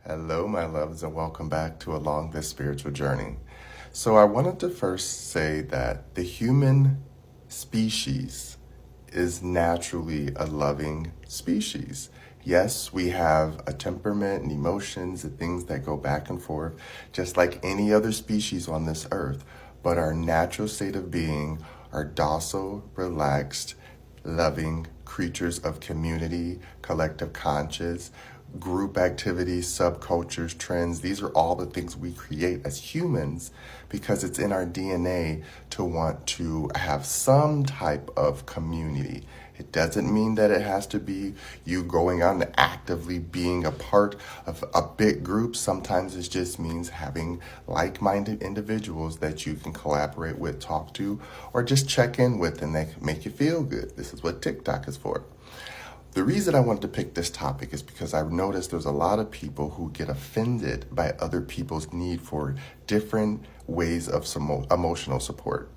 Hello, my loves, and welcome back to Along This Spiritual Journey. So, I wanted to first say that the human species is naturally a loving species. Yes, we have a temperament and emotions and things that go back and forth, just like any other species on this earth. But our natural state of being are docile, relaxed, loving creatures of community, collective conscious, group activities, subcultures, trends. These are all the things we create as humans because it's in our DNA to want to have some type of community. It doesn't mean that it has to be you going out and actively being a part of a big group. Sometimes it just means having like-minded individuals that you can collaborate with, talk to, or just check in with, and they make you feel good. This is what TikTok is for. The reason I wanted to pick this topic is because I've noticed there's a lot of people who get offended by other people's need for different ways of some emotional support.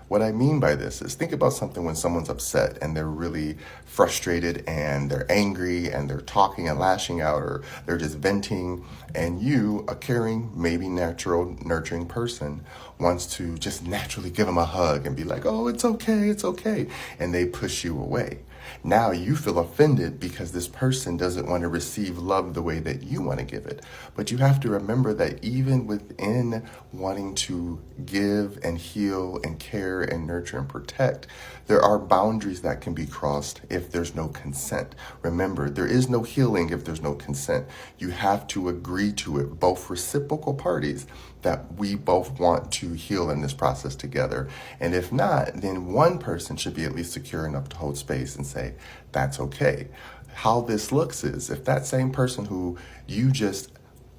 What I mean by this is think about something when someone's upset and they're really frustrated and they're angry and they're talking and lashing out or they're just venting, and you, a caring, maybe natural, nurturing person, wants to just naturally give them a hug and be like, oh, it's okay, and they push you away. Now you feel offended because this person doesn't want to receive love the way that you want to give it. But you have to remember that even within wanting to give and heal and care and nurture and protect, there are boundaries that can be crossed if there's no consent. Remember, there is no healing if there's no consent. You have to agree to it, both reciprocal parties, that we both want to heal in this process together. And if not, then one person should be at least secure enough to hold space and say, that's okay. How this looks is if that same person who you just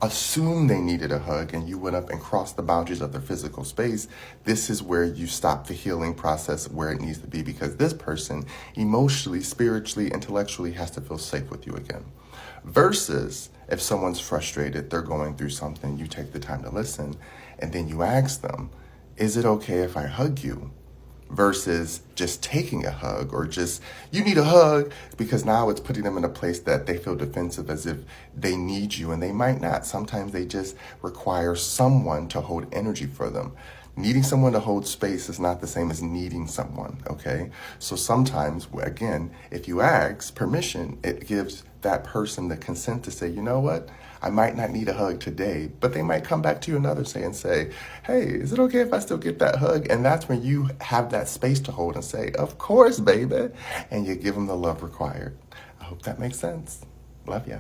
assumed they needed a hug and you went up and crossed the boundaries of their physical space, this is where you stop the healing process where it needs to be, because this person emotionally, spiritually, intellectually has to feel safe with you again. Versus if someone's frustrated, they're going through something, you take the time to listen, and then you ask them, is it okay if I hug you? Versus just taking a hug or just, you need a hug, because now it's putting them in a place that they feel defensive as if they need you, and they might not. Sometimes they just require someone to hold energy for them. Needing someone to hold space is not the same as needing someone, okay? So sometimes, again, if you ask permission, it gives that person the consent to say, you know what? I might not need a hug today, but they might come back to you another day and say, hey, is it okay if I still get that hug? And that's when you have that space to hold and say, of course, baby. And you give them the love required. I hope that makes sense. Love ya.